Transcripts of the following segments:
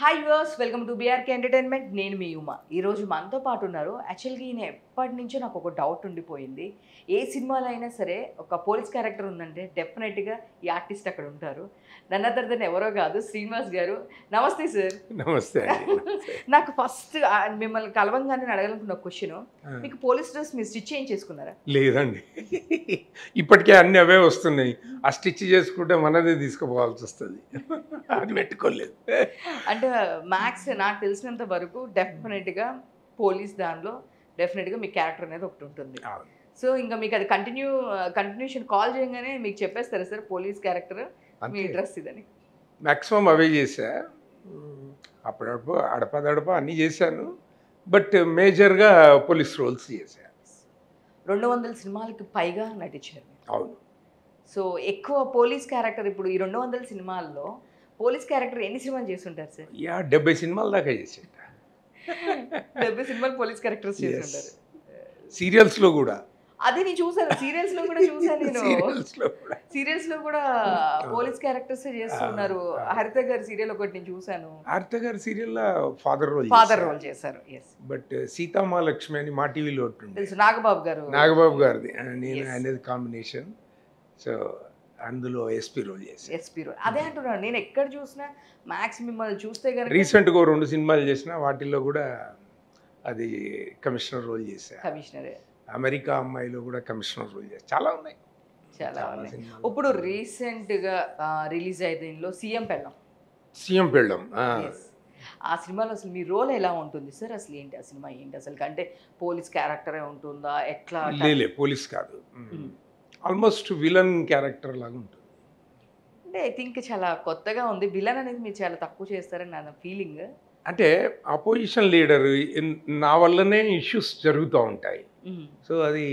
Hi viewers, welcome to BRK entertainment. నేను మీ ఉమా. ఈరోజు మనతో పాటు ఉన్నారు. యాక్చువల్గా ఈయన ఎప్పటి నుంచో నాకు ఒక డౌట్ ఉండిపోయింది. ఏ సినిమాలో అయినా సరే ఒక పోలీస్ క్యారెక్టర్ ఉందంటే డెఫినెట్గా ఈ ఆర్టిస్ట్ అక్కడ ఉంటారు. నన్ను అతను ఎవరో కాదు, శ్రీనివాస్ గారు. నమస్తే సార్. నమస్తే అండి. నమస్తే. నాకు ఫస్ట్ మిమ్మల్ని కలవంగానే నేను అడగాలనుకున్న క్వశ్చన్, మీకు పోలీస్ డ్రెస్ మీరు స్టిచ్ చేయించేసుకున్నారా? లేదండి, ఇప్పటికే అన్ని అవే వస్తున్నాయి. ఆ స్టిచ్ చేసుకుంటే మనదే తీసుకుపోవాల్సి వస్తుంది. అది పెట్టుకోలేదు. అంటే మ్యాక్స్ నాకు తెలిసినంత వరకు డెఫినెట్గా పోలీస్ దానిలో డెఫినెట్గా మీ క్యారెక్టర్ అనేది ఒకటి ఉంటుంది. అవును. సో ఇంకా మీకు అది కంటిన్యూషన్ కాల్ చేయగానే మీకు చెప్పేస్తారు సార్ పోలీస్ క్యారెక్టర్ మీ డ్రెస్ ఇదని. మ్యాక్సిమం అవే చేశా. అప్పుడప్పుడు అడపదడప అన్నీ చేశాను. బట్ మేజర్గా పోలీస్ రోల్స్ చేశాను. 200 సినిమాలకి పైగా నటించారు. అవును. సో ఎక్కువ పోలీస్ క్యారెక్టర్ ఇప్పుడు ఈ 200 సినిమాల్లో పోలీస్ క్యారెక్టర్ ఎన్ని సినిమాలు చేస్తుంటారు సార్? 70 సినిమాల దాకా చేశాను. 70 సినిమాలు పోలీస్ క్యారెక్టర్స్ చేస్తుంటారు. సీరియల్స్లో కూడా. అది నేను చూసాను, సీరియల్స్ లో కూడా చూసాను నేను. సీరియల్స్ లో కూడా పోలీస్ క్యారెక్టర్స్ చేస్తున్నారు. హరిత గారి సీరియల్ ఒకటి నేను చూసాను. హరిత గారి సీరియల్లో ఫాదర్ రోల్ చేశారు. బట్ సీతామహాలక్ష్మి అని మా టీవీలో తెలుసు, నాగబాబు గారిది నేను అనేది కాంబినేషన్. సో అందులో ఎస్పీ రోల్ చేశాను. అదే అంటున్నాను, నేను ఎక్కడ చూసినా మ్యాక్స్ మిమ్మల్ని చూస్తే కనుక. రీసెంట్గా 2 సినిమాలు చేసిన వాటిల్లో కూడా అది కమిషనర్ రోల్ చేశాను. కమిషనరే. అమెరికా అమ్మాయిలో కూడా కమిషనర్ రోల్ చేశాను. చాలా ఉన్నాయి. ఇప్పుడు రీసెంట్గా రిలీజ్ అయ్యేదిలో సీఎం పెళ్ళం. ఆ సినిమాలో అసలు మీ రోల్ ఎలా ఉంటుంది సార్? అసలు ఏంటి ఆ సినిమా, ఏంటి అసలు అంటే పోలీస్ క్యారెక్టరే ఉంటుందా ఎట్లా? లేలే, పోలీస్ కాదు, ఆల్మోస్ట్ విలన్ క్యారెక్టర్ లాగా ఉంటుంది. అంటే ఐ థింక్ చాలా కొత్తగా ఉంది. విలన్ అనేది మీరు చాలా తక్కువ చేస్తారని నా ఫీలింగ్. అంటే అపోజిషన్ లీడర్, నా వల్లనే ఇష్యూస్ జరుగుతూ ఉంటాయి. సో అది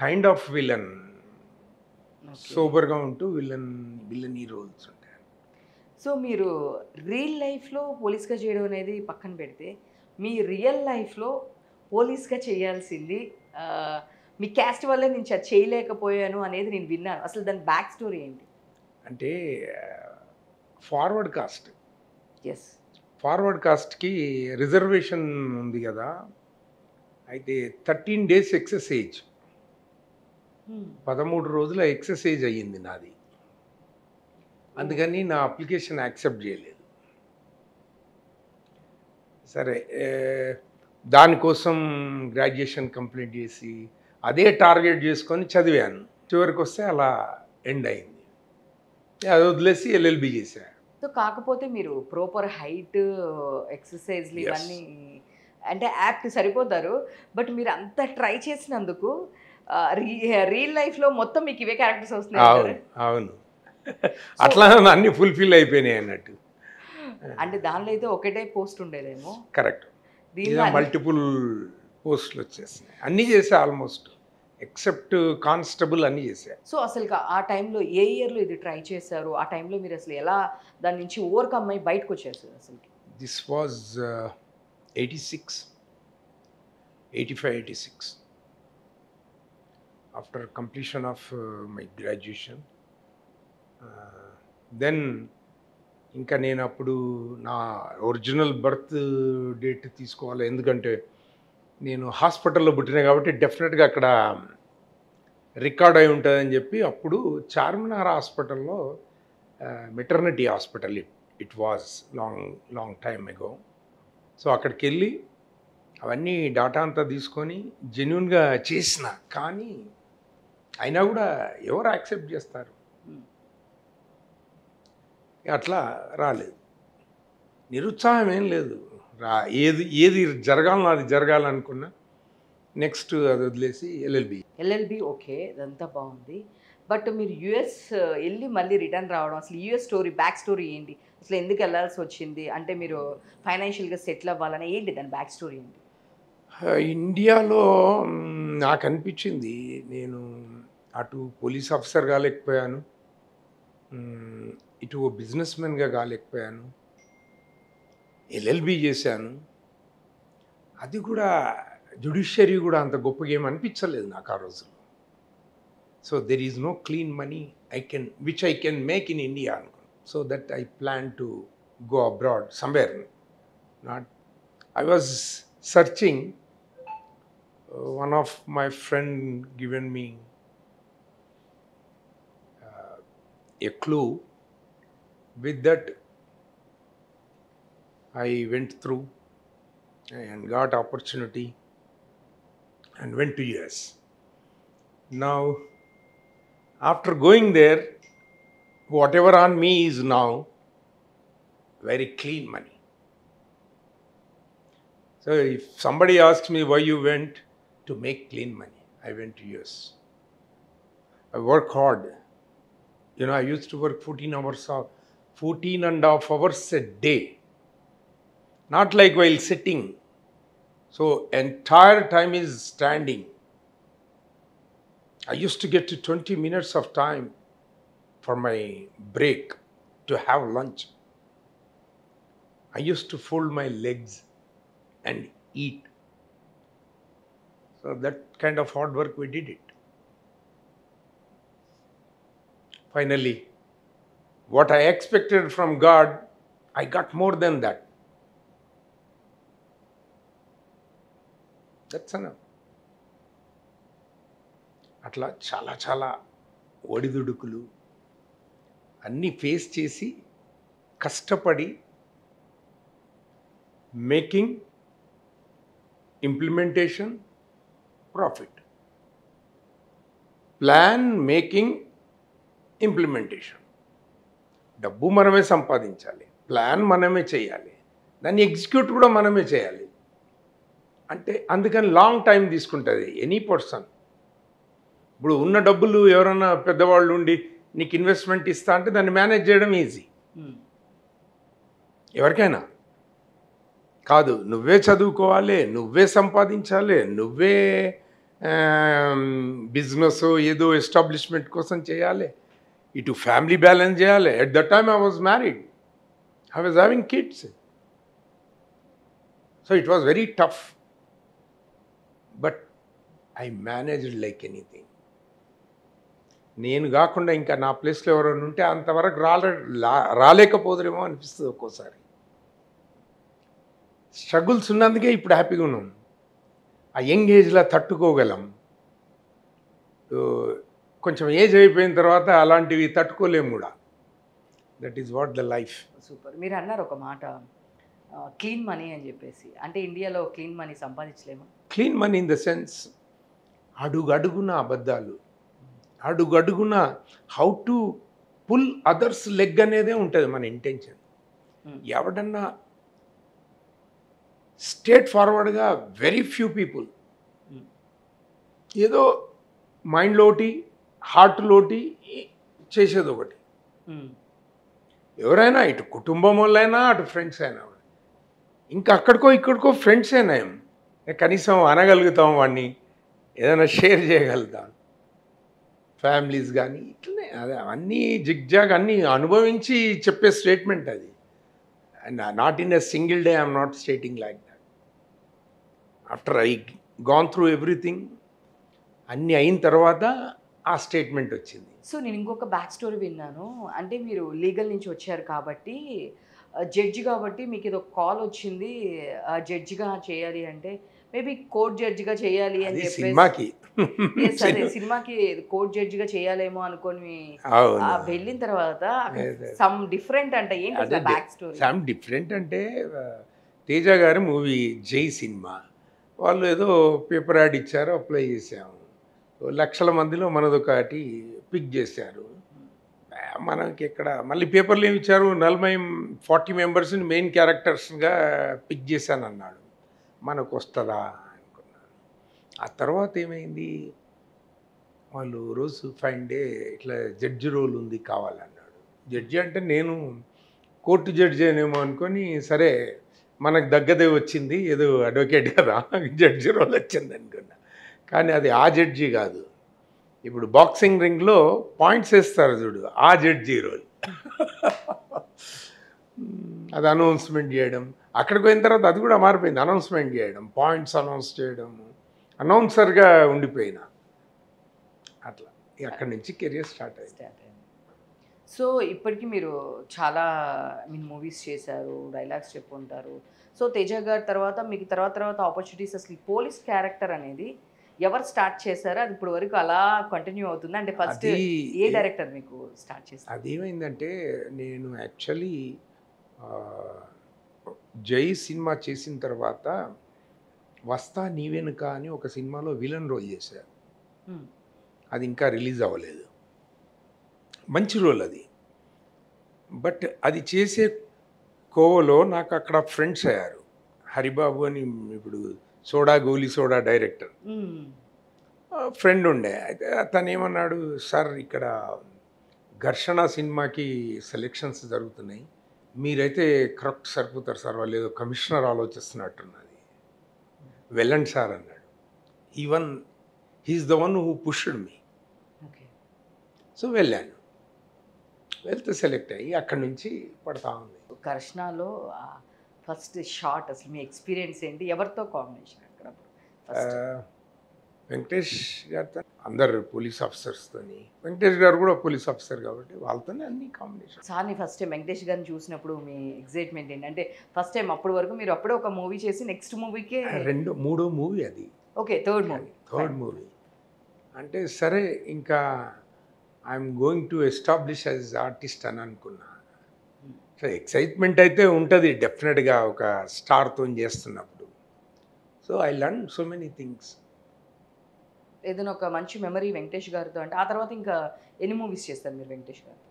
కైండ్ ఆఫ్ విలన్, సోబర్గా ఉంటూ విలన్ ఈ రోల్స్ ఉంటాయి. సో మీరు రియల్ లైఫ్లో పోలీస్గా చేయడం అనేది పక్కన పెడితే, మీ రియల్ లైఫ్లో పోలీస్గా చేయాల్సింది మీ క్యాస్ట్ వల్లే నేను చేయలేకపోయాను అనేది నేను విన్నాను. అసలు దాని బ్యాక్ స్టోరీ ఏంటి? అంటే ఫార్వర్డ్ కాస్ట్. ఎస్, ఫార్వర్డ్ కాస్ట్కి రిజర్వేషన్ ఉంది కదా. అయితే 13 days ఎక్సెస్ ఏజ్, 13 రోజుల ఎక్సెస్ ఏజ్ అయ్యింది నాది. అందుకని నా అప్లికేషన్ యాక్సెప్ట్ చేయలేదు. సరే, దానికోసం గ్రాడ్యుయేషన్ కంప్లీట్ చేసి అదే టార్గెట్ చేసుకొని చదివాను. చివరికి వస్తే అలా ఎండ్ అయింది. అది వదిలేసి ఎల్ఎల్బి చేశాను. సో కాకపోతే మీరు ప్రాపర్ హైట్, ఎక్సర్సైజ్లు ఇవన్నీ అంటే యాప్ట్ సరిపోతారు. బట్ మీరు అంత ట్రై చేసినందుకు రియల్ లైఫ్లో మొత్తం మీకు ఇవే క్యారెక్టర్స్ వస్తున్నాయి. అవును, అట్లా అన్ని ఫుల్ఫిల్ అయిపోయినాయి అన్నట్టు. అంటే దానిలో అయితే ఒకటే పోస్ట్ ఉండేదేమో. కరెక్ట్. మల్టిపుల్ పోస్టులు వచ్చేసినాయి. అన్నీ చేసా ఆల్మోస్ట్, ఎక్సెప్ట్ కానిస్టేబుల్ అన్నీ చేశా. సో అసలు ఆ టైంలో ఏ ఇయర్లో ఇది ట్రై చేశారు? ఆ టైంలో మీరు అసలు ఎలా దాని నుంచి ఓవర్కమ్ అయ్యి బయటకు వచ్చారు సార్? అసలు this was 86, 86 after completion of my graduation. Then ఇంకా నేను అప్పుడు నా ఒరిజినల్ బర్త్ డేట్ తీసుకోవాలి, ఎందుకంటే నేను హాస్పిటల్లో పుట్టినా కాబట్టి డెఫినెట్గా అక్కడ రికార్డ్ అయి ఉంటుందని చెప్పి అప్పుడు చార్మినార్ హాస్పిటల్లో, maternity hospital, it was long time ago. So అక్కడికి వెళ్ళి అవన్నీ డాటా అంతా తీసుకొని జెన్యున్గా చేసిన, కానీ అయినా కూడా ఎవరు యాక్సెప్ట్ చేస్తారు? అట్లా రాలేదు. నిరుత్సాహం ఏం లేదు. ఏది జరగాలనో అది జరగాలనుకున్నా. నెక్స్ట్ అది వదిలేసి ఎల్ఎల్బి. ఓకే, అదంతా బాగుంది. బట్ మీరు యుఎస్ వెళ్ళి మళ్ళీ రిటర్న్ రావడం, అసలు యుఎస్ స్టోరీ, బ్యాక్ స్టోరీ ఏంటి? అసలు ఎందుకు వెళ్ళాల్సి వచ్చింది? అంటే మీరు ఫైనాన్షియల్గా సెటిల్ అవ్వాలని ఏంటి దాని బ్యాక్ స్టోరీ ఏంటి? ఇండియాలో నాకు అనిపించింది, నేను అటు పోలీస్ ఆఫీసర్ కాలేకపోయాను, ఇటు బిజినెస్ మెన్గా కాలేకపోయాను. ఎల్ఎల్బి చేశాను, అది కూడా జ్యుడిషియరీ కూడా అంత గొప్పగా ఏమి అనిపించలేదు నాకు ఆ రోజుల్లో. So there is no clean money which I can make in India అనుకున్నాను. So that I plan to go abroad somewhere not. I was searching. One of my friend given me a clue. With that, I went through and got opportunity and went to US. Now, after going there, whatever on me is now very clean money. So if somebody asks me why you went, to make clean money, I went to US. I work hard. You know, I used to work 14 and a half hours a day. Not like while sitting. So entire time is standing. I used to get to 20 minutes of time for my break to have lunch. I used to fold my legs and eat. So that kind of hard work, we did it. Finally, what I expected from God, I got more than that. That's enough. అట్లా చాలా చాలా ఒడిదుడుకులు అన్నీ face చేసి కష్టపడి making, implementation, profit. Plan, making, implementation. డబ్బు మనమే సంపాదించాలి, ప్లాన్ మనమే చేయాలి, దాన్ని ఎగ్జిక్యూట్ కూడా మనమే చేయాలి. అంటే అందుకని లాంగ్ టైం తీసుకుంటుంది ఎనీ పర్సన్. ఇప్పుడు ఉన్న డబ్బులు ఎవరైనా పెద్దవాళ్ళు ఉండి నీకు ఇన్వెస్ట్మెంట్ ఇస్తా అంటే దాన్ని మేనేజ్ చేయడం ఈజీ. ఎవరికైనా కాదు, నువ్వే చదువుకోవాలి, నువ్వే సంపాదించాలి, నువ్వే బిజినెస్ ఏదో ఎస్టాబ్లిష్మెంట్ కోసం చేయాలి, ఇటు ఫ్యామిలీ బ్యాలెన్స్ చేయాలి. At the time I was married, I was having kids. So it was very tough, but I managed like anything. నేను కాకుండా ఇంకా నా ప్లేస్లో ఎవరైనా ఉంటే అంతవరకు రాలేకపోదురేమో అనిపిస్తుంది ఒక్కోసారి. స్ట్రగుల్స్ ఉన్నందుకే ఇప్పుడు హ్యాపీగా ఉన్నాం. ఆ యంగ్ ఏజ్లో తట్టుకోగలం. కొంచెం ఏజ్ అయిపోయిన తర్వాత అలాంటివి తట్టుకోలేము కూడా. That is what the life. Super. మీరు అన్నారు ఒక మాట, క్లీన్ మనీ అని చెప్పేసి. అంటే ఇండియాలో క్లీన్ మనీ సంపాదించలేము. Clean money in the sense అడుగడుగున అబద్ధాలు, అడుగడుగున how to pull others leg అనేదే ఉంటుంది మన ఇంటెన్షన్. ఎవడన్నా స్ట్రేట్ ఫార్వర్డ్గా వెరీ ఫ్యూ పీపుల్ ఏదో మైండ్లోటి హార్ట్లోటి చేసేది ఒకటి. ఎవరైనా ఇటు కుటుంబం వాళ్ళైనా అటు ఫ్రెండ్స్ అయినా, ఇంకా అక్కడికో ఇక్కడికో ఫ్రెండ్స్ అయినా కనీసం అనగలుగుతాం, వాడిని ఏదైనా షేర్ చేయగలుగుతాం. ఫ్యామిలీస్ కానీ ఇట్లనే అదే అన్నీ జిగ్జాగ్ అన్నీ అనుభవించి చెప్పే స్టేట్మెంట్ అది. And not in a single day I'm not stating like that. After I gone through everything, అన్నీ అయిన తర్వాత ఆ స్టేట్మెంట్ వచ్చింది. సో నేను ఇంకొక బ్యాక్ స్టోరీ విన్నాను. అంటే మీరు లీగల్ నుంచి వచ్చారు కాబట్టి, జడ్జి కాబట్టి మీకు ఏదో కాల్ వచ్చింది జడ్జిగా చేయాలి అంటే, మేబీ కోర్ట్ జడ్జిగా చేయాలి అని చెప్పేసి సినిమాకి కోర్ట్ జడ్జిగా చేయాలేమో అనుకొని వెళ్ళిన తర్వాత సమ్ డిఫరెంట్ అంటే ఏంటి బ్యాక్ స్టోరీ? సమ్ డిఫరెంట్ అంటే తేజ గారి మూవీ జై సినిమా, వాళ్ళు ఏదో పేపర్ యాడ్ ఇచ్చారు, అప్లై చేసాము. లక్షల మందిలో మనదొకటి పిక్ చేశారు. మనకి ఇక్కడ మళ్ళీ పేపర్లు ఏమి ఇచ్చారు, 40 మెంబర్స్ని మెయిన్ క్యారెక్టర్స్గా పిక్ చేశాను అన్నాడు. మనకు వస్తుందా అనుకున్నాను. ఆ తర్వాత ఏమైంది, వాళ్ళు రోజు ఫైన్ డే ఇట్లా జడ్జి రోల్ ఉంది కావాలన్నాడు. జడ్జి అంటే నేను కోర్టు జడ్జి అనేమో అనుకొని, సరే మనకు దగ్గదే వచ్చింది, ఏదో అడ్వకేట్ కదా జడ్జి రోల్ వచ్చింది అనుకున్నా. కానీ అది ఆ జడ్జి కాదు. ఇప్పుడు బాక్సింగ్ రింగ్లో పాయింట్స్ వేస్తారు చూడు, ఆ జడ్జి రోల్. అది అనౌన్స్మెంట్ చేయడం, అక్కడికి పోయిన తర్వాత అది కూడా మారిపోయింది. అనౌన్స్మెంట్ చేయడం, పాయింట్స్ అనౌన్స్ చేయడం, అనౌన్సర్గా ఉండిపోయినా. అట్లా అక్కడి నుంచి కెరియర్ స్టార్ట్ అయింది. సో ఇప్పటికి మీరు చాలా మూవీస్ చేశారు, డైలాగ్స్ చెప్పుంటారు. సో తేజ గారి తర్వాత మీకు తర్వాత ఆపర్చునిటీస్ అసలు ఈ పోలీస్ క్యారెక్టర్ అనేది ఎవరు స్టార్ట్ చేశారు? అది ఇప్పుడు వరకు అలా కంటిన్యూ అవుతుంది. అంటే ఫస్ట్ అది ఏ డైరెక్టర్ మీకు స్టార్ట్ చేశారు? అదేమైందంటే నేను యాక్చువల్లీ జై సినిమా చేసిన తర్వాత వస్తా నీ వెనుక అని ఒక సినిమాలో విలన్ రోల్ చేశారు. హ్మ్. అది ఇంకా రిలీజ్ అవ్వలేదు. మంచి రోల్ అది. బట్ అది చేసే కోవలో నాకు అక్కడ ఫ్రెండ్స్ అయ్యారు. హరిబాబు అని ఇప్పుడు సోడా గోలీ సోడా డైరెక్టర్ హ్మ్. ఫ్రెండ్ ఉండే. అయితే తను ఏమన్నాడు, సార్ ఇక్కడ ఘర్షణ సినిమాకి సెలెక్షన్స్ జరుగుతున్నాయి, మీరైతే కరెక్ట్ సరిపోతారు సార్, వాళ్ళు ఏదో కమిషనర్ ఆలోచిస్తున్నట్టున్నది, వెళ్ళండి సార్ అన్నాడు. Even he is the one who pushed me. Okay. So వెళ్ళాను. వెళ్తే సెలెక్ట్ అయ్యి అక్కడి నుంచి పడతా ఉంది. కృష్ణలో ఫస్ట్ షాట్ అసలు మీ ఎక్స్పీరియన్స్ ఏంటి? ఎవరితో కాంబినేషన్ అక్కడ ఫస్ట్? వెంకటేష్ గారితో అందరు పోలీస్ ఆఫీసర్స్తోని, వెంకటేష్ గారు కూడా పోలీస్ ఆఫీసర్ కాబట్టి వాళ్ళతోనే అన్ని కాంబినేషన్. సార్ని ఫస్ట్ టైం వెంకటేష్ గారిని చూసినప్పుడు మీ ఎక్సైట్మెంట్ ఏంటి? అంటే ఫస్ట్ టైం అప్పటి వరకు మీరు అప్పుడే ఒక మూవీ చేసి నెక్స్ట్ మూవీకే మూడో మూవీ అది. Okay, third movie. అంటే సరే ఇంకా I'm going to establish as artist అని అనుకున్నా. సో ఎక్సైట్మెంట్ అయితే ఉంటుంది డెఫినెట్గా ఒక స్టార్తో చేస్తున్నప్పుడు. So I learn so many things. ఏదైనా ఒక మంచి మెమరీ వెంకటేష్ గారితో అంటే ఆ తర్వాత ఇంకా ఎన్ని మూవీస్ చేస్తారు మీరు వెంకటేష్ గారు?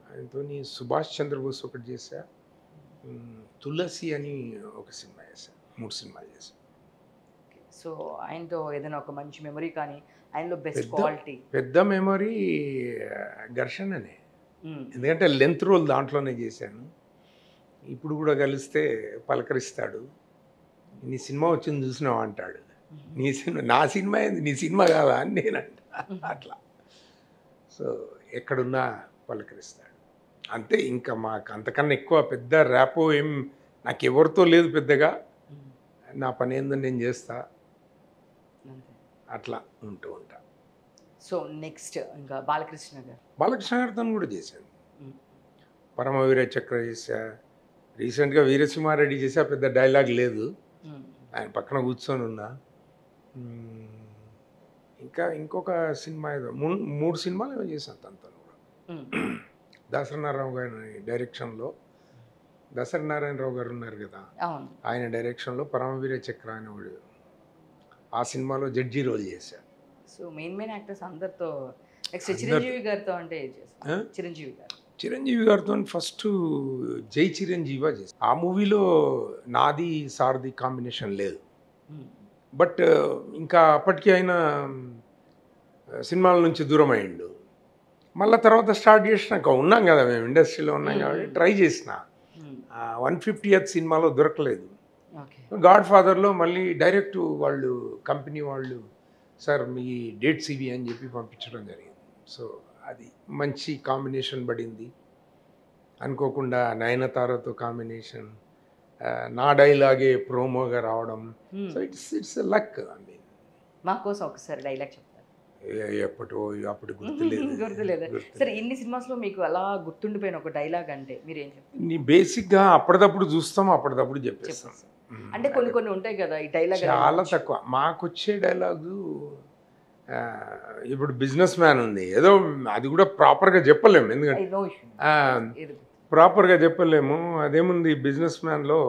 ఆయనతో సుభాష్ చంద్రబోస్ ఒకటి చేశా, తులసి అని ఒక సినిమా చేశా, 3 సినిమాలు చేశా. సో ఆయనతో ఏదైనా ఒక మంచి మెమరీ కానీ ఆయనలో బెస్ట్ క్వాలిటీ? పెద్ద మెమరీ ఘర్షణనే. ఎందుకంటే లెంత్ రోల్ దాంట్లోనే చేశాను. ఇప్పుడు కూడా కలిస్తే పలకరిస్తాడు, నీ సినిమా వచ్చింది చూసినావా అంటాడు. నీ సినిమా నా సినిమా ఏంది, నీ సినిమా కాదా అని నేనంట. అట్లా. సో ఎక్కడున్నా పలకరిస్తాడు అంతే. ఇంకా మాకు అంతకన్నా ఎక్కువ పెద్ద ర్యాపో ఏం నాకు ఎవరితో లేదు పెద్దగా. నా పని ఏందో నేను చేస్తా, అట్లా ఉంటూ ఉంటా. సో నెక్స్ట్ ఇంకా బాలకృష్ణ గారితో కూడా చేశాను. పరమవీర చక్ర చేశా, రీసెంట్గా వీరసింహారెడ్డి చేశా. పెద్ద డైలాగ్ లేదు, ఆయన పక్కన కూర్చొని ఉన్నా. ఇంకా ఇంకొక సినిమా ఏదో 3 సినిమాలు ఏమో చేశాను తనతో కూడా. దాసరి నారాయణరావు గారి డైరెక్షన్లో, దాసరి నారాయణరావు గారు ఉన్నారు కదా, ఆయన డైరెక్షన్లో పరమవీర చక్ర అని ఒకటి, ఆ సినిమాలో జడ్జి రోల్ చేశాను. సో మెయిన్ యాక్టర్స్ అందరితో. నెక్స్ట్ చిరంజీవి గారితో అంటే చిరంజీవి గారితో ఫస్ట్ జై చిరంజీవా చేశాను. ఆ మూవీలో నాది సారథి కాంబినేషన్ లేదు. బట్ ఇంకా అప్పటికి ఆయన సినిమాల నుంచి దూరం అయ్యిండు. మళ్ళీ తర్వాత స్టార్ట్ చేసినాక ఉన్నాం కదా, మేము ఇండస్ట్రీలో ఉన్నాం కాబట్టి ట్రై చేసిన. 150th సినిమాలో దొరకలేదు. గాడ్ ఫాదర్లో మళ్ళీ డైరెక్ట్ వాళ్ళు కంపెనీ వాళ్ళు, సార్ మీ డేట్స్ ఇవి అని చెప్పి పంపించడం జరిగింది. సో అది మంచి కాంబినేషన్ పడింది. అనుకోకుండా నయనతారతో కాంబినేషన్, నా డైలాగే ప్రోమోగా రావడం. So it's luck. I mean మా కోసం ఒకసారి డైలాగ్ చెప్తారు? అప్పుడు గుర్తులేదు. సరే, ఇన్ని సినిమాస్లో మీకు అలా గుర్తుండిపోయిన ఒక డైలాగ్ అంటే మీరు ఏం చెప్తారు? నీ బేసిక్గా అప్పటిదప్పుడు చూస్తాం, అప్పటిదప్పుడు చెప్పేస్తాం. అంటే కొన్ని ఉంటాయి కదా ఈ డైలాగ్. చాలా తక్కువ మాకు వచ్చే డైలాగు. ఇప్పుడు బిజినెస్ మ్యాన్ ఉంది, ఏదో అది కూడా ప్రాపర్గా చెప్పలేము, ఎందుకంటే ప్రాపర్గా చెప్పలేము. అదేముంది, బిజినెస్ మ్యాన్లో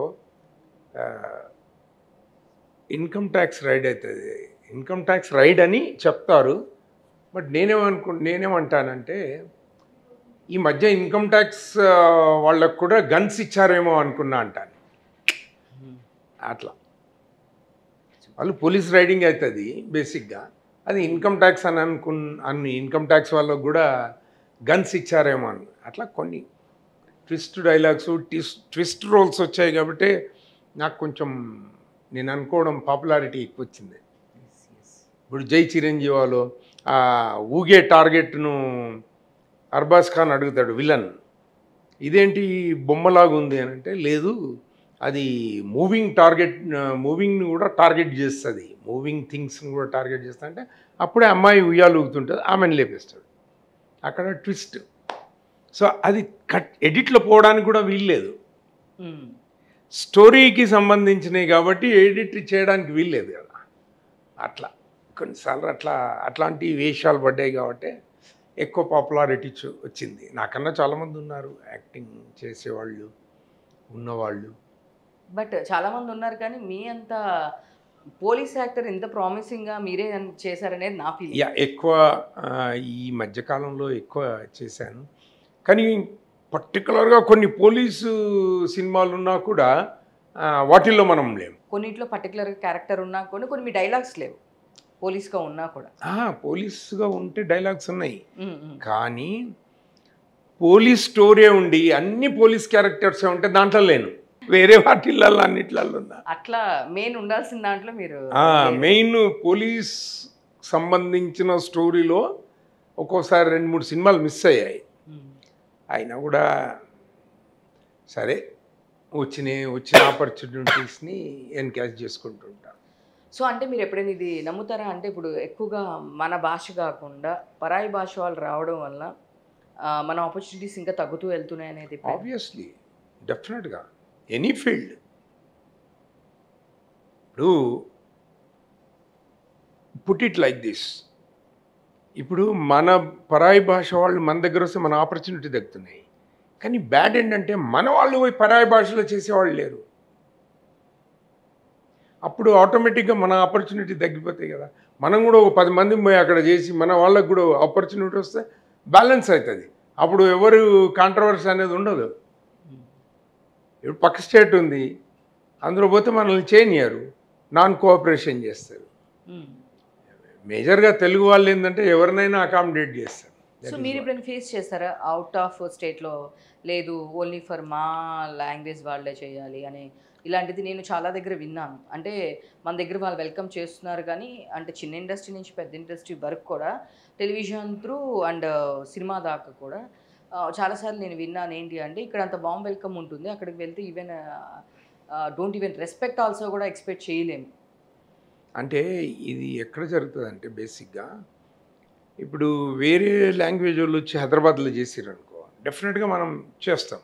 ఇన్కమ్ ట్యాక్స్ రైడ్ అవుతుంది, ఇన్కమ్ ట్యాక్స్ రైడ్ అని చెప్తారు. బట్ నేనేమంటానంటే ఈ మధ్య ఇన్కమ్ ట్యాక్స్ వాళ్ళకు కూడా గన్స్ ఇచ్చారేమో అనుకున్నా అంటాను. అట్లా వాళ్ళు పోలీస్ రైడింగ్ అవుతుంది బేసిక్గా, అది ఇన్కమ్ ట్యాక్స్ అని ఇన్కమ్ ట్యాక్స్ వాళ్ళకు కూడా గన్స్ ఇచ్చారేమో అని. అట్లా కొన్ని ట్విస్ట్ డైలాగ్స్, ట్విస్ట్ రోల్స్ వచ్చాయి కాబట్టి నాకు కొంచెం నేను అనుకోవడం పాపులారిటీ ఎక్కువ వచ్చింది. ఇప్పుడు జై చిరంజీవాలో ఊగే టార్గెట్ను అర్బాజ్ ఖాన్ అడుగుతాడు విలన్, ఇదేంటి బొమ్మలాగా ఉంది అని అంటే, లేదు అది మూవింగ్ని కూడా టార్గెట్ చేస్తుంది, మూవింగ్ థింగ్స్ని కూడా టార్గెట్ చేస్తా అంటే, అప్పుడే అమ్మాయి ఉయ్యాలు ఊగుతుంటుంది, ఆమెను లేపేస్తాడు. అక్కడ ట్విస్ట్. సో అది ఎడిట్లో పోవడానికి కూడా వీల్లేదు. ఉమ్. స్టోరీకి సంబంధించినవి కాబట్టి ఎడిట్ చేయడానికి వీల్లేదు కదా. అట్లా కొన్నిసార్లు అట్లాంటి వేషాలు పడ్డాయి కాబట్టి ఎక్కువ పాపులారిటీ వచ్చింది. నాకన్నా చాలామంది ఉన్నారు యాక్టింగ్ చేసేవాళ్ళు, ఉన్నవాళ్ళు. బట్ చాలా మంది ఉన్నారు కానీ మీ అంత పోలీస్ యాక్టర్ ఇంత ప్రామిసింగ్గా మీరే చేశారనేది నా ఫీలింగ్. ఎక్కువ ఈ మధ్యకాలంలో ఎక్కువ చేశాను. కానీ పర్టికులర్గా కొన్ని పోలీసు సినిమాలు ఉన్నా కూడా వాటిల్లో మనం లేము. కొన్నిట్లో పర్టికులర్గా క్యారెక్టర్ ఉన్నా కూడా కొన్ని మీ డైలాగ్స్ లేవు పోలీస్గా ఉన్నా కూడా. పోలీసుగా ఉంటే డైలాగ్స్ ఉన్నాయి, ఉమ్, ఉమ్. కానీ పోలీస్ స్టోరీ ఉండి అన్ని పోలీస్ క్యారెక్టర్స్ ఉంటే దాంట్లో లేను. వేరే వాటిల్లో అన్నిట్లలో ఉన్నా. అట్లా మెయిన్ ఉండాల్సిన దాంట్లో మీరు మెయిన్ పోలీస్ సంబంధించిన స్టోరీలో ఒక్కోసారి 2-3 సినిమాలు మిస్ అయ్యాయి. అయినా కూడా సరే వచ్చిన ఆపర్చునిటీస్ని ఎన్కాష్ చేసుకుంటుంటాను. సో అంటే మీరు ఎప్పుడైనా ఇది నమ్ముతారా? అంటే ఇప్పుడు ఎక్కువగా మన భాష కాకుండా పరాయి భాష వాళ్ళు రావడం వల్ల మన ఆపర్చునిటీస్ ఇంకా తగ్గుతూ వెళ్తున్నాయి అనేది. ఆబ్వియస్లీ, డెఫినెట్గా ఎనీ ఫీల్డ్. ఇప్పుడు పుట్ ఇట్ లైక్ దిస్, ఇప్పుడు మన పరాయి భాష వాళ్ళు మన దగ్గర వస్తే మన ఆపర్చునిటీ తగ్గుతున్నాయి. కానీ బ్యాడ్ ఏంటంటే మన వాళ్ళు పోయి పరాయి భాషలో చేసేవాళ్ళు లేరు. అప్పుడు ఆటోమేటిక్గా మన ఆపర్చునిటీ తగ్గిపోతాయి కదా. మనం కూడా ఒక 10 మంది పోయి అక్కడ చేసి మన వాళ్ళకు కూడా ఆపర్చునిటీ వస్తే బ్యాలెన్స్ అవుతుంది. అప్పుడు ఎవరు కాంట్రవర్సీ అనేది ఉండదు. ఇప్పుడు పక్క స్టేట్ ఉంది, అందులో పోతే మనల్ని చేయనియరు, నాన్ కోఆపరేషన్ చేస్తారు. మేజర్గా తెలుగు వాళ్ళు ఏంటంటే ఎవరినైనా అకామిడేట్ చేస్తారు. సో మీరు ఎప్పుడైనా ఫేస్ చేస్తారా అవుట్ ఆఫ్ స్టేట్లో లేదు ఓన్లీ ఫర్ మా లాంగ్వేజ్ వాళ్ళే చేయాలి అని? ఇలాంటిది నేను చాలా దగ్గర విన్నాను. అంటే మన దగ్గర వాళ్ళు వెల్కమ్ చేస్తున్నారు కానీ అంటే చిన్న ఇండస్ట్రీ నుంచి పెద్ద ఇండస్ట్రీ వరకు కూడా టెలివిజన్ త్రూ అండ్ సినిమా దాకా కూడా చాలాసార్లు నేను విన్నాను. ఏంటి అంటే ఇక్కడ అంత బాంబ్ వెల్కమ్ ఉంటుంది, అక్కడికి వెళ్తే even don't even respect also కూడా ఎక్స్పెక్ట్ చేయలేము. అంటే ఇది ఎక్కడ జరుగుతుంది అంటే బేసిక్గా ఇప్పుడు వేరే లాంగ్వేజ్ వాళ్ళు వచ్చి హైదరాబాద్లో చేసిరనుకో డెఫినెట్గా మనం చేస్తాం.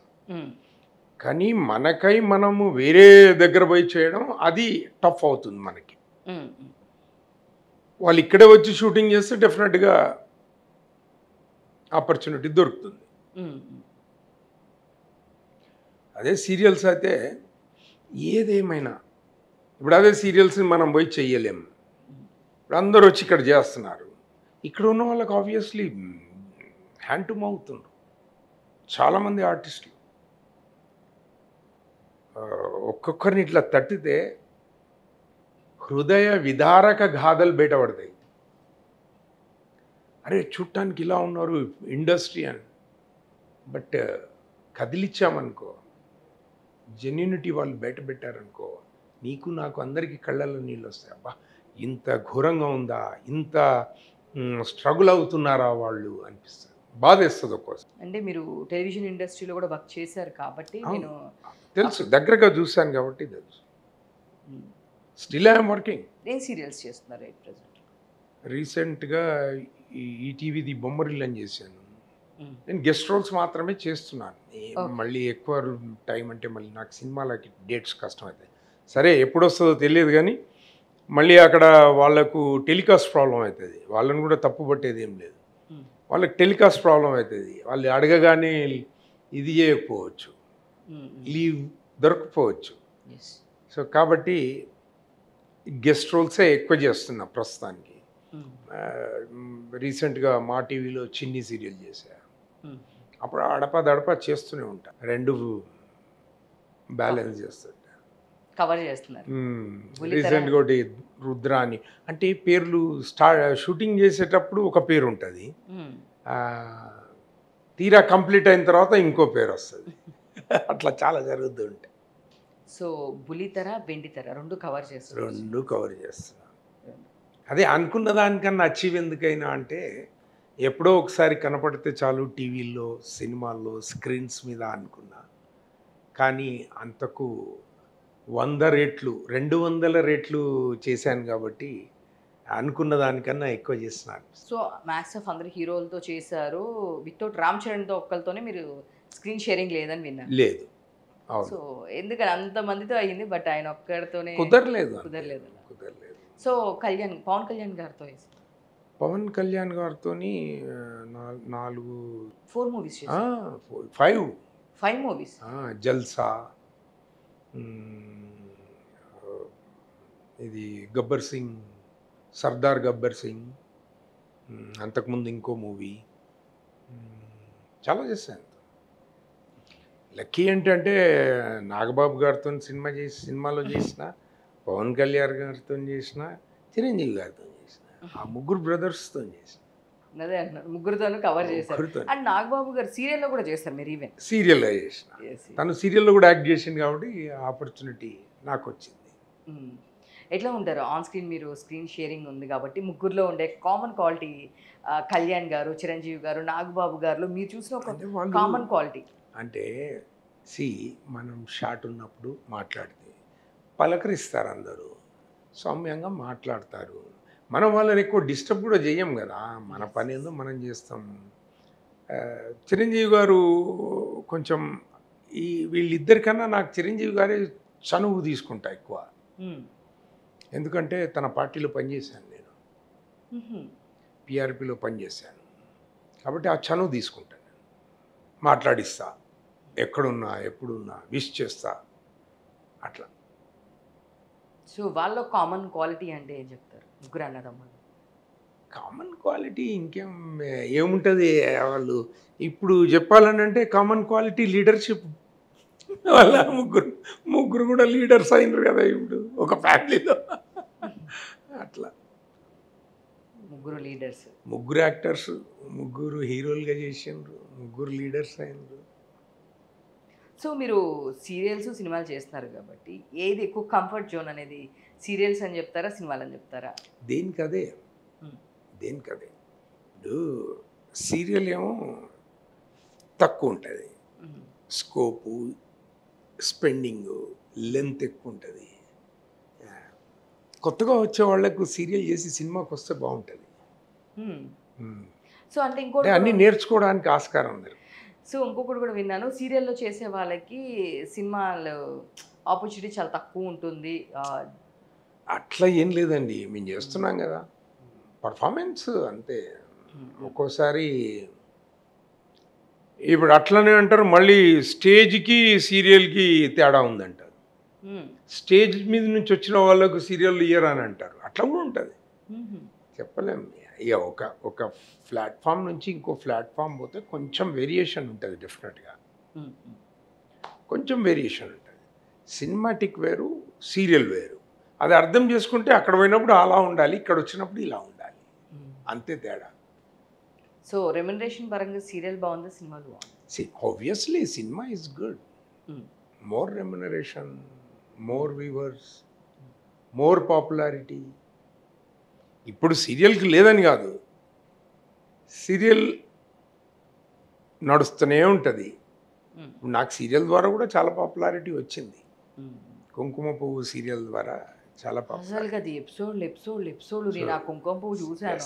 కానీ మనకై మనము వేరే దగ్గర పోయి చేయడం అది టఫ్ అవుతుంది మనకి. వాళ్ళు ఇక్కడే వచ్చి షూటింగ్ చేస్తే డెఫినెట్గా ఆపర్చునిటీ దొరుకుతుంది. అదే సీరియల్స్ అయితే ఏదేమైనా ఇప్పుడు అదే సీరియల్స్ని మనం పోయి చెయ్యలేము. ఇప్పుడు అందరూ వచ్చి ఇక్కడ చేస్తున్నారు, ఇక్కడ ఉన్న వాళ్ళకి ఆబ్వియస్లీ హ్యాండ్ టు మౌత్ ఉన్నారు చాలామంది ఆర్టిస్టులు. ఒక్కొక్కరిని ఇట్లా తట్టితే హృదయ విదారక గాథలు బయటపడతాయి. అరే చూడటానికి ఇలా ఉన్నారు ఇండస్ట్రీ అని, బట్ కదిలిచ్చామనుకో, జెన్యూనిటీ వాళ్ళు బయట పెట్టారనుకో, నీకు నాకు అందరికీ కళ్ళల్లో నీళ్ళు వస్తాయి. అబ్బా ఇంత ఘోరంగా ఉందా, ఇంత స్ట్రగుల్ అవుతున్నారా వాళ్ళు అనిపిస్తుంది, బాధేస్తుంది ఒక్కోసారి. అంటే మీరు టెలివిజన్ ఇండస్ట్రీలో కూడా వర్క్ చేశారు కాబట్టి నేను తెలుసు, దగ్గరగా చూశాను కాబట్టి తెలుసు. Still I'm working. ఏం సీరియల్స్ చేస్తున్నారు ఎట్ ప్రెజెంట్? రీసెంట్గా ఈటీవీది బొమ్మరిల్లు అని చేశాను. నేను గెస్ట్ రోల్స్ మాత్రమే చేస్తున్నాను. మళ్ళీ ఎక్కువ టైం అంటే మళ్ళీ నాకు సినిమాలకి డేట్స్ కష్టం అవుతాయి. సరే ఎప్పుడు వస్తుందో తెలియదు, కానీ మళ్ళీ అక్కడ వాళ్ళకు టెలికాస్ట్ ప్రాబ్లం అవుతుంది. వాళ్ళని కూడా తప్పు పట్టేది ఏం లేదు, వాళ్ళకి టెలికాస్ట్ ప్రాబ్లం అవుతుంది. వాళ్ళు అడగగానే ఇది చేయకపోవచ్చు, లీవ్ దొరకపోవచ్చు. సో కాబట్టి గెస్ట్ రోల్సే ఎక్కువ చేస్తున్నా ప్రస్తుతానికి. రీసెంట్గా మా టీవీలో చిన్ని సీరియల్ చేశా. అప్పుడు అడపదడప చేస్తూనే ఉంటా, రెండు బ్యాలెన్స్ చేస్తుంటా, కవర్ చేస్తున్నారు. రీసెంట్గా ఒకటి రుద్ర అని, అంటే పేర్లు షూటింగ్ చేసేటప్పుడు ఒక పేరు ఉంటుంది, తీరా కంప్లీట్ అయిన తర్వాత ఇంకో పేరు వస్తుంది. అట్లా చాలా జరుగుతూ ఉంటాయి. సో బుల్లితెర వెండితెర రెండు కవర్ చేస్తున్నా. అదే అనుకున్న దానికన్నా అచీవ్ ఎందుకైనా అంటే ఎప్పుడో ఒకసారి కనపడితే చాలు టీవీల్లో, సినిమాల్లో, స్క్రీన్స్ మీద అనుకున్నా. కానీ అంతకు 100 రెట్లు 200 రెట్లు చేశాను కాబట్టి అనుకున్న దానికన్నా ఎక్కువ చేస్తున్నాను. సో మ్యాక్స్ ఆఫ్ అందరు హీరోలతో చేశారు, వితౌట్ రామ్ చరణ్తో ఒక్కరితోనే మీరు స్క్రీన్ షేరింగ్ లేదని విన్నాను. లేదు. అవును. సో ఎందుకని అంతమందితో అయ్యింది, బట్ ఆయన ఒక్కడితోనే కుదరలేదు. కుదరలేదు. కుదరలేదు. సో పవన్ కళ్యాణ్ గారితో పవన్ కళ్యాణ్ గారితోని 4 మూవీస్ 5 మూవీస్. జల్సా, ఇది గబ్బర్ సింగ్, సర్దార్ గబ్బర్ సింగ్, అంతకుముందు ఇంకో మూవీ, చాలా చేశాను. లక్కీ ఏంటంటే నాగబాబు గారితో సినిమాలో చేసిన, పవన్ కళ్యాణ్ గారితో చేసిన, చిరంజీవి గారితో చేసిన, ఆ ముగ్గురు బ్రదర్స్తో చేసిన. అదే అంటున్నారు, ముగ్గురితోనూ కవర్ చేశారు. అండ్ నాగబాబు గారు సీరియల్లో కూడా చేస్తారు మీరు, ఈవెన్ సీరియల్లో చేసిన. తను సీరియల్లో కూడా యాక్ట్ చేసింది కాబట్టి ఆపర్చునిటీ నాకు వచ్చింది. ఎట్లా ఉంటారు ఆన్ స్క్రీన్? మీరు స్క్రీన్ షేరింగ్ ఉంది కాబట్టి ముగ్గురులో ఉండే కామన్ క్వాలిటీ, కళ్యాణ్ గారు, చిరంజీవి గారు, నాగబాబు గారు మీరు చూసిన ఒక కామన్ క్వాలిటీ అంటే మనం షాట్ ఉన్నప్పుడు మాట్లాడితే పలకరిస్తారు, అందరూ సౌమ్యంగా మాట్లాడతారు. మనం వాళ్ళని ఎక్కువ డిస్టర్బ్ కూడా చేయం కదా, మన పని ఏందో మనం చేస్తాం. చిరంజీవి గారు కొంచెం వీళ్ళిద్దరికన్నా నాకు చిరంజీవి గారే చనువు తీసుకుంటా ఎక్కువ. ఎందుకంటే తన పార్టీలో పనిచేశాను నేను, పిఆర్పిలో పనిచేశాను కాబట్టి ఆ చనువు తీసుకుంటాను. మాట్లాడిస్తా, ఎక్కడున్నా ఎప్పుడున్నా విష్ చేస్తా అట్లా. సో వాళ్ళ కామన్ క్వాలిటీ అంటే ఏం చెప్తారు ముగ్గురు అన్నదమ్ములు? కామన్ క్వాలిటీ ఇంకేం ఏముంటుంది, వాళ్ళు ఇప్పుడు చెప్పాలని అంటే కామన్ క్వాలిటీ లీడర్షిప్. వాళ్ళ ముగ్గురు కూడా లీడర్స్ అయినారు కదా ఇప్పుడు ఒక ఫ్యామిలీలో. అట్లా ముగ్గురు లీడర్స్, ముగ్గురు యాక్టర్స్, ముగ్గురు హీరోలుగా చేసిండ్రు, ముగ్గురు లీడర్స్ అయినరు. సో మీరు సీరియల్స్ సినిమాలు చేస్తున్నారు కాబట్టి ఏది ఎక్కువ కంఫర్ట్ జోన్ అనేది, సీరియల్స్ అని చెప్తారా, సినిమాలు అని చెప్తారా? దేనికదే. ఇప్పుడు సీరియల్ ఏమో తక్కువ ఉంటుంది, స్కోపు, స్పెండింగ్, లెంత్ ఎక్కువ ఉంటుంది. కొత్తగా వచ్చే వాళ్ళకు సీరియల్ చేసి సినిమాకి వస్తే బాగుంటుంది. సో అంటే ఇంకోటి అన్నీ నేర్చుకోవడానికి ఆస్కారం ఉంది. సో ఇంకొకటి కూడా విన్నాను, సీరియల్లో చేసే వాళ్ళకి సినిమాలు ఆపర్చునిటీ చాలా తక్కువ ఉంటుంది. అట్లా ఏం లేదండి, మేము చేస్తున్నాం కదా, పర్ఫార్మెన్స్ అంతే. ఒక్కోసారి ఇప్పుడు అట్లనే అంటారు, మళ్ళీ స్టేజ్కి సీరియల్కి తేడా ఉందంటారు. స్టేజ్ మీద నుంచి వచ్చిన వాళ్ళకు సీరియల్ ఇయర్ అని అంటారు, అట్లా కూడా ఉంటుంది. చెప్పలేము. ఇక ఒక ప్లాట్ఫామ్ నుంచి ఇంకో ప్లాట్ఫామ్ పోతే కొంచెం వేరియేషన్ ఉంటుంది, డెఫినెట్గా కొంచెం వేరియేషన్ ఉంటుంది. సినిమాటిక్ వేరు, సీరియల్ వేరు. అది అర్థం చేసుకుంటే అక్కడ పోయినప్పుడు అలా ఉండాలి, ఇక్కడ వచ్చినప్పుడు ఇలా ఉండాలి, అంతే తేడా. సో రెమ్యునరేషన్ పరంగా సీరియల్ బాగుందా, సినిమాలు బాగుంది? Obviously cinema is good. More remuneration, more viewers, more popularity. ఇప్పుడు సీరియల్కి లేదని కాదు, సీరియల్ నడుస్తూనే ఉంటుంది. నాకు సీరియల్ ద్వారా కూడా చాలా పాపులారిటీ వచ్చింది. కుంకుమ పువ్వు సీరియల్ ద్వారా చాలా అసలు అది ఎపిసోడ్లు నేను ఆ కుంకుమ పువ్వు చూశాను.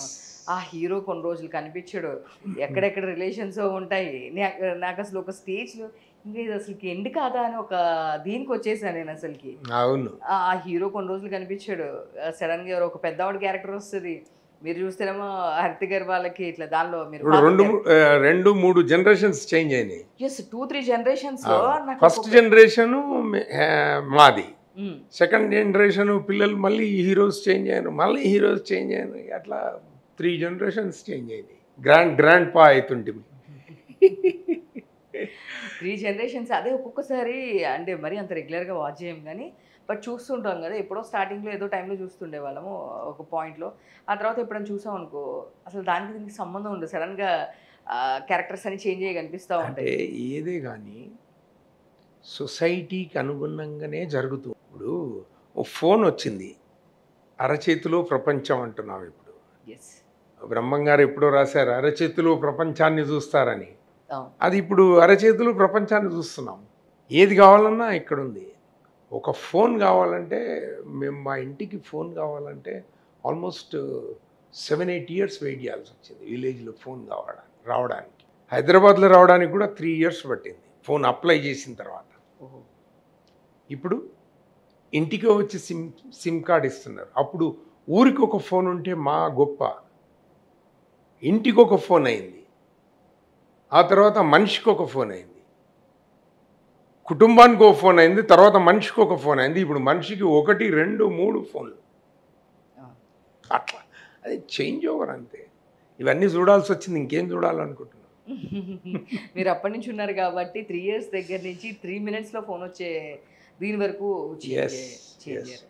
ఆ హీరో కొన్ని రోజులు కనిపించాడు, ఎక్కడెక్కడ రిలేషన్స్ ఉంటాయి. నాకు అసలు ఒక స్టేజ్లో ఇంకా ఇది అసలుకి ఎండ్ కాదా అని ఒక దీనికి వచ్చేసాను నేను అసలుకి. అవును, ఆ హీరో కొన్ని రోజులు కనిపించాడు, సడన్ గా ఒక పెద్దవాడి క్యారెక్టర్ వస్తుంది. మీరు చూస్తేనేమో హరిత గారి వాళ్ళకి ఇట్లా దానిలో మీరు 2-3 జనరేషన్స్ చేంజ్ అయినాయి. 2-3 జనరేషన్స్ లో ఫస్ట్ జనరేషన్ మాది, సెకండ్ జనరేషన్ పిల్లలు మళ్ళీ హీరోస్ చేంజ్ అయ్యారు, మళ్ళీ హీరోస్ చేంజ్ అయ్యారు, అట్లా 3 జనరేషన్స్ చేంజ్ అయినాయి. గ్రాండ్ పా అవుతుంటే 3 జనరేషన్స్. అదే ఒక్కొక్కసారి అంటే మరి అంత రెగ్యులర్గా వాచ్ చేయం కానీ బట్ చూస్తుంటాం కదా. ఎప్పుడో స్టార్టింగ్లో ఏదో టైంలో చూస్తుండే వాళ్ళము ఒక పాయింట్లో, ఆ తర్వాత ఎప్పుడైనా చూసాం అనుకో అసలు దానికి దీనికి సంబంధం ఉండదు, సడన్గా క్యారెక్టర్స్ అని చేంజ్ అయ్యి కనిపిస్తూ ఉంటాయి. ఏదే కానీ సొసైటీకి అనుగుణంగానే జరుగుతుంది. ఇప్పుడు ఓ ఫోన్ వచ్చింది, అరచేతిలో ప్రపంచం అంటున్నాం. ఇప్పుడు బ్రహ్మంగారు ఎప్పుడో రాశారు అరచేతిలో ప్రపంచాన్ని చూస్తారని. అది ఇప్పుడు అరచేతిలో ప్రపంచాన్ని చూస్తున్నాం. ఏది కావాలన్నా ఇక్కడ ఉంది. ఒక ఫోన్ కావాలంటే, మేము మా ఇంటికి ఫోన్ కావాలంటే ఆల్మోస్ట్ 7-8 ఇయర్స్ వెయిట్ చేయాల్సి వచ్చింది విలేజ్లో ఫోన్ రావడానికి. హైదరాబాద్లో రావడానికి కూడా 3 ఇయర్స్ పట్టింది ఫోన్ అప్లై చేసిన తర్వాత. ఓహో. ఇప్పుడు ఇంటికి వచ్చి సిమ్ కార్డ్ ఇస్తున్నారు. అప్పుడు ఊరికి ఒక ఫోన్ ఉంటే మా గొప్ప, ఇంటికి ఒక ఫోన్ అయింది, ఆ తర్వాత మనిషికి ఒక ఫోన్ అయింది, కుటుంబానికి ఒక ఫోన్ అయింది, తర్వాత మనిషికి ఒక ఫోన్ అయింది, ఇప్పుడు మనిషికి 1, 2, 3 ఫోన్లు. అట్లా అది చేంజ్ ఓవర్ అంతే. ఇవన్నీ చూడాల్సి వచ్చింది, ఇంకేం చూడాలనుకుంటున్నాను. మీరు అప్పటి నుంచి ఉన్నారు కాబట్టి 3 ఇయర్స్ దగ్గర నుంచి 3 minutesలో ఫోన్ వచ్చే దీని వరకు Yes, చేంజ్ yes.